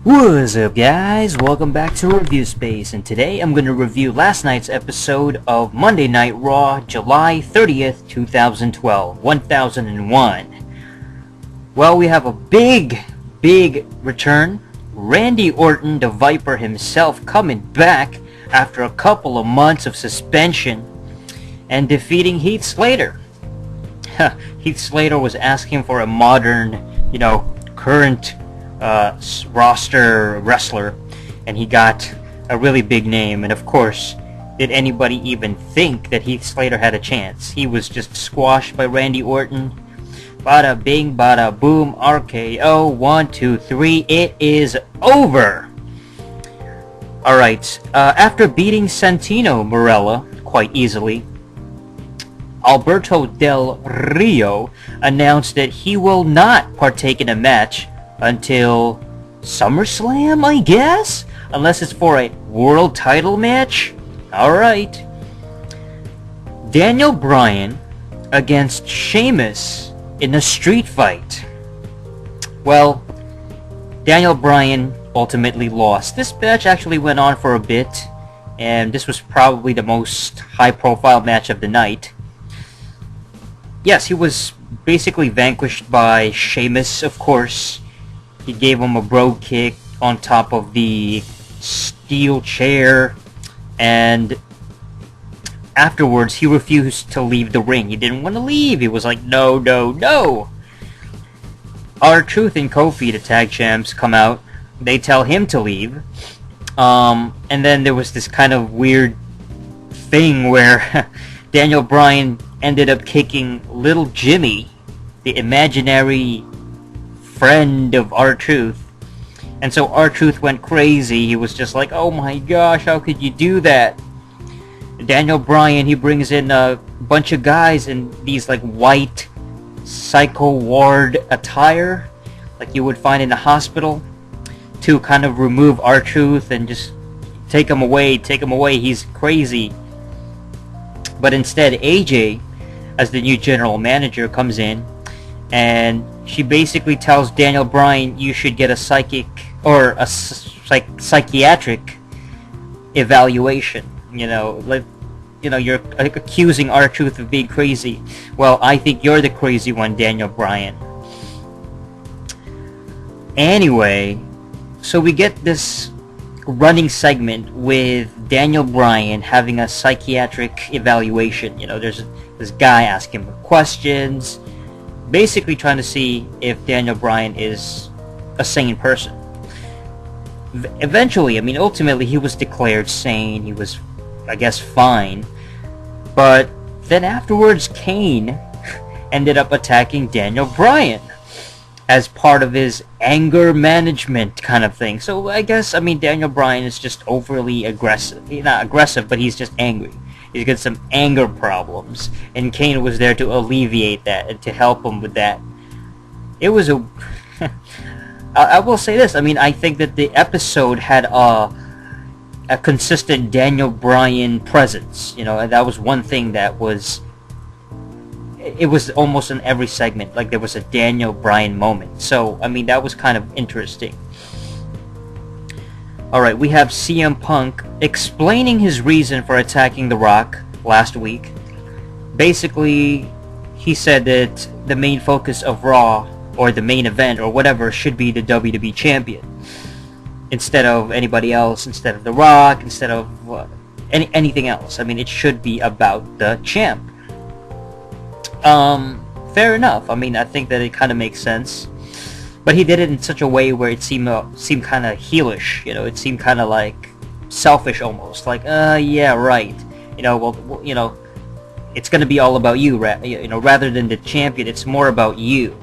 What's up, guys? Welcome back to TheReviewSpace, and today I'm going to review last night's episode of Monday Night Raw, July 30th, 2012, 1001. Well, we have a big return. Randy Orton, the Viper himself, coming back after a couple of months of suspension and defeating Heath Slater. Heath Slater was asking for a modern, current roster wrestler, and he got a really big name. And of course, did anybody even think that Heath Slater had a chance? He was just squashed by Randy Orton. Bada bing, bada boom, RKO, 1, 2, 3, it is over! Alright, after beating Santino Marella quite easily, Alberto Del Rio announced that he will not partake in a match until SummerSlam, I guess? Unless it's for a world title match? Alright. Daniel Bryan against Sheamus in a street fight. Well, Daniel Bryan ultimately lost. This match actually went on for a bit, and this was probably the most high-profile match of the night. Yes, he was basically vanquished by Sheamus, of course. He gave him a bro kick on top of the steel chair, and afterwards he refused to leave the ring. He didn't want to leave. He was like, no, no, no. R-Truth and Kofi, the tag champs, come out. They tell him to leave. And then there was this kind of weird thing where Daniel Bryan ended up kicking little Jimmy, the imaginary friend of R-Truth. And so R-Truth went crazy. He was just like, oh my gosh, how could you do that? Daniel Bryan, he brings in a bunch of guys in these like white psycho ward attire like you would find in a hospital to kind of remove R-Truth and just take him away, he's crazy. But instead, AJ, as the new general manager, comes in, and she basically tells Daniel Bryan, you should get a psychiatric evaluation. You're accusing R-Truth of being crazy. Well, I think you're the crazy one, Daniel Bryan. Anyway, so we get this running segment with Daniel Bryan having a psychiatric evaluation. There's this guy asking him questions, basically trying to see if Daniel Bryan is a sane person. Eventually, ultimately he was declared sane. He was, I guess, fine. But then afterwards, Kane ended up attacking Daniel Bryan as part of his anger management kind of thing. So I guess, Daniel Bryan is just overly aggressive. He's not aggressive, but he's just angry. He's got some anger problems, and Kane was there to alleviate that and to help him with that. It was a... I will say this, I think that the episode had a consistent Daniel Bryan presence. That was one thing that was... It was almost in every segment, like there was a Daniel Bryan moment. So, that was kind of interesting. Alright, we have CM Punk explaining his reason for attacking The Rock last week. Basically, he said that the main focus of Raw, or the main event, or whatever, should be the WWE Champion. Instead of anybody else, instead of The Rock, instead of anything else. It should be about the champ. Fair enough. I think that it kind of makes sense. But he did it in such a way where it seemed kind of heelish. It seemed kind of like selfish almost. Like, yeah, right. It's going to be all about you, rather than the champion. It's more about you.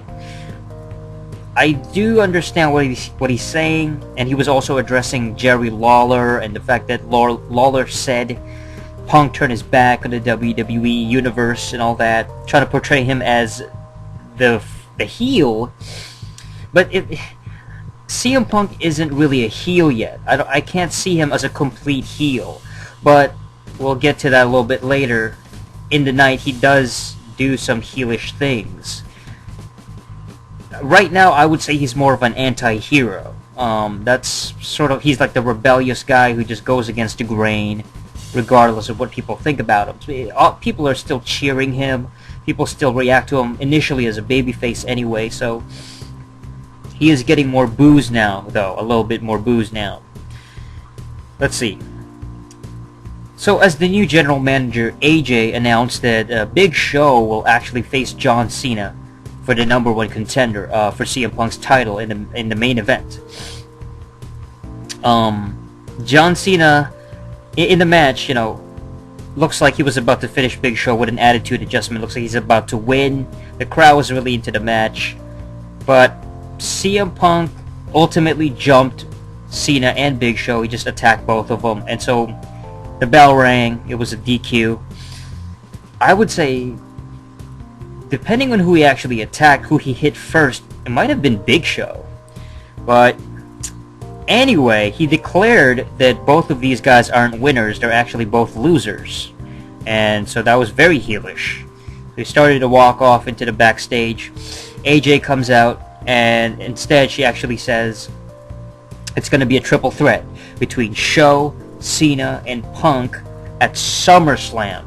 I do understand what he's saying, and he was also addressing Jerry Lawler and the fact that Lawler said Punk turned his back on the WWE universe and all that, trying to portray him as the heel. But CM Punk isn't really a heel yet. I can't see him as a complete heel. But we'll get to that a little bit later. In the night, he does do some heelish things. Right now, I would say he's more of an anti-hero. That's sort of, he's like the rebellious guy who just goes against the grain, regardless of what people think about him. So, people are still cheering him. People still react to him initially as a babyface anyway. So he is getting more boos now, though, a little bit more boos now. Let's see. So as the new general manager, AJ announced that Big Show will actually face John Cena for the #1 contender for CM Punk's title in the main event. John Cena in the match, looks like he was about to finish Big Show with an attitude adjustment. Looks like he's about to win. The crowd was really into the match, but CM Punk ultimately jumped Cena and Big Show. He just attacked both of them, and so the bell rang. It was a DQ. I would say, depending on who he actually attacked, who he hit first, it might have been Big Show. But anyway, he declared that both of these guys aren't winners. They're actually both losers. And so that was very heelish. They started to walk off into the backstage. AJ comes out, and instead she actually says it's going to be a triple threat between Show, Cena, and Punk at SummerSlam.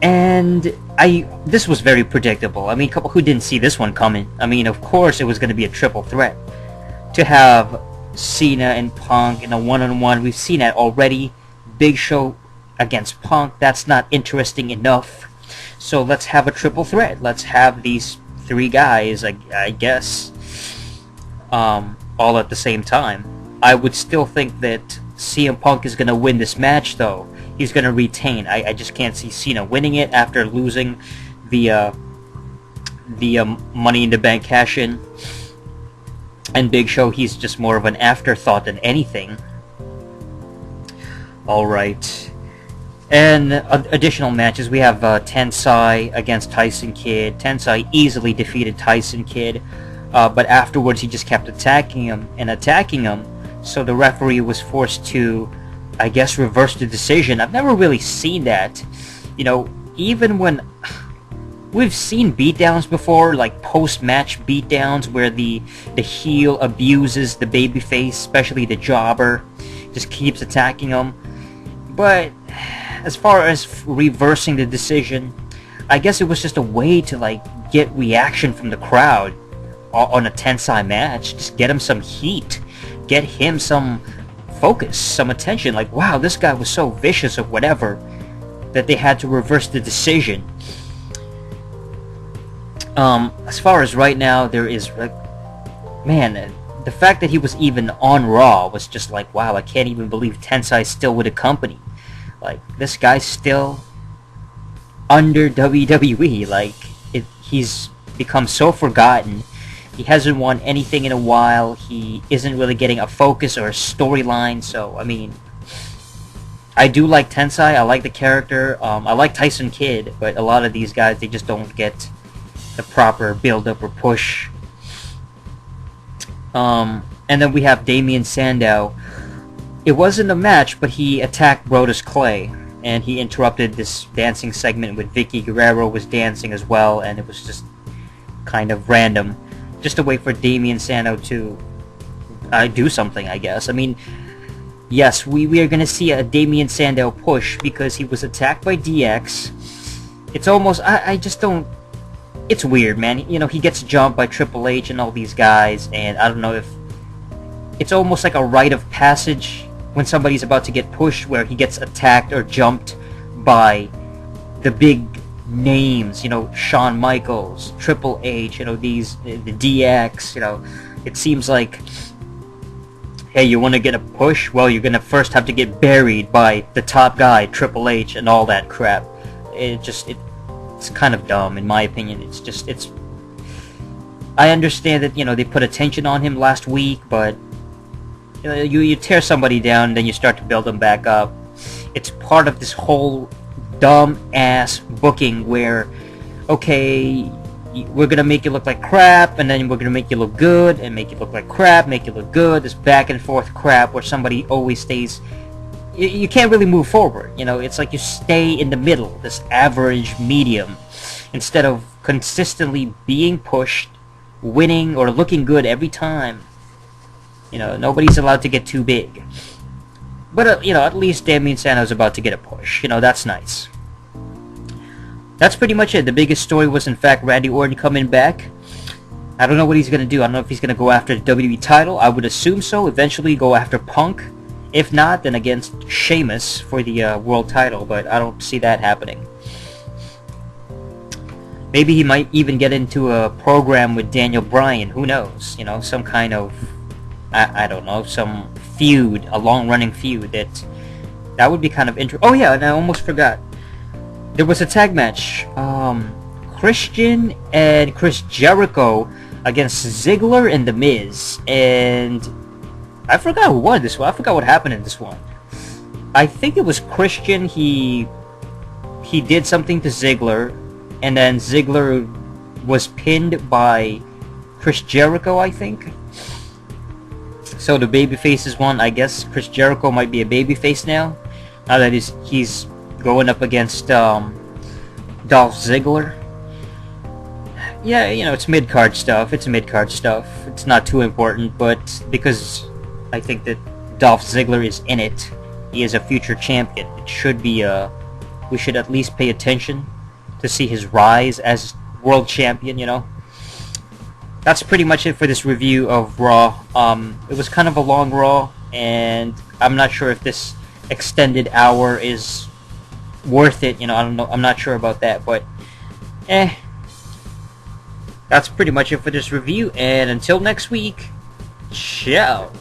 And this was very predictable. I mean, who didn't see this one coming? I mean, of course it was going to be a triple threat. To have Cena and Punk in a one-on-one, we've seen that already. Big Show against Punk, that's not interesting enough. So let's have a triple threat. Let's have these three guys, I guess, all at the same time. I would still think that CM Punk is going to win this match, though. He's going to retain. I just can't see Cena winning it after losing the Money in the Bank cash-in. And Big Show, he's just more of an afterthought than anything. Alright. And additional matches, we have Tensai against Tyson Kidd. Tensai easily defeated Tyson Kidd, but afterwards he just kept attacking him. So the referee was forced to, I guess, reverse the decision. I've never really seen that. Even when we've seen beatdowns before, like post-match beatdowns where the heel abuses the babyface, especially the jobber, just keeps attacking him. But as far as reversing the decision, I guess it was just a way to get reaction from the crowd on a Tensai match. Just get him some heat. Get him some focus, some attention. Like, wow, this guy was so vicious or whatever, that they had to reverse the decision. As far as right now, there is, man, the fact that he was even on Raw was just like, wow, I can't even believe Tensai's still with the company. Like, this guy's still under WWE. He's become so forgotten. He hasn't won anything in a while. He isn't really getting a focus or a storyline. So, I mean, I do like Tensai. I like the character. I like Tyson Kidd, but a lot of these guys, they just don't get the proper build-up or push. And then we have Damian Sandow. It wasn't a match, but he attacked Brodus Clay, and he interrupted this dancing segment with Vicky Guerrero was dancing as well, and it was just kind of random. Just a way for Damian Sandow to do something, I guess. I mean, yes, we are going to see a Damian Sandow push because he was attacked by DX. It's almost, I just don't, it's weird, man. He gets jumped by Triple H and all these guys, and I don't know if it's almost like a rite of passage when somebody's about to get pushed, where he gets attacked or jumped by the big names, Shawn Michaels, Triple H, the DX, it seems like, hey, you want to get a push? Well, you're going to first have to get buried by the top guy, Triple H, and all that crap. It's kind of dumb, in my opinion. I understand that, they put attention on him last week, but you tear somebody down, then you start to build them back up. It's part of this whole dumb-ass booking where, okay, we're going to make you look like crap, and then we're going to make you look good, and make you look like crap, make you look good, this back-and-forth crap where somebody always stays. You can't really move forward, it's like you stay in the middle, this average medium, instead of consistently being pushed, winning, or looking good every time. You know, nobody's allowed to get too big. But, you know, at least Damian Sando's about to get a push. You know, that's nice. That's pretty much it. The biggest story was, in fact, Randy Orton coming back. I don't know what he's going to do. I don't know if he's going to go after the WWE title. I would assume so. Eventually go after Punk. If not, then against Sheamus for the world title. But I don't see that happening. Maybe he might even get into a program with Daniel Bryan. Who knows? You know, some kind of... I don't know. Some feud. A long-running feud. That would be kind of interesting. Oh yeah, and I almost forgot. There was a tag match. Christian and Chris Jericho against Ziggler and The Miz. And I forgot who won this one. I forgot what happened in this one. I think it was Christian. He did something to Ziggler. And then Ziggler was pinned by Chris Jericho, I think. So the babyfaces won. I guess Chris Jericho might be a babyface now. Now that he's going up against Dolph Ziggler. Yeah, you know, it's mid-card stuff. It's mid-card stuff. It's not too important, but because I think that Dolph Ziggler is in it, he is a future champion. It should be we should at least pay attention to see his rise as world champion, you know. That's pretty much it for this review of Raw. It was kind of a long Raw, and I'm not sure if this extended hour is worth it, you know. I don't know. I'm not sure about that, but that's pretty much it for this review, and until next week, ciao.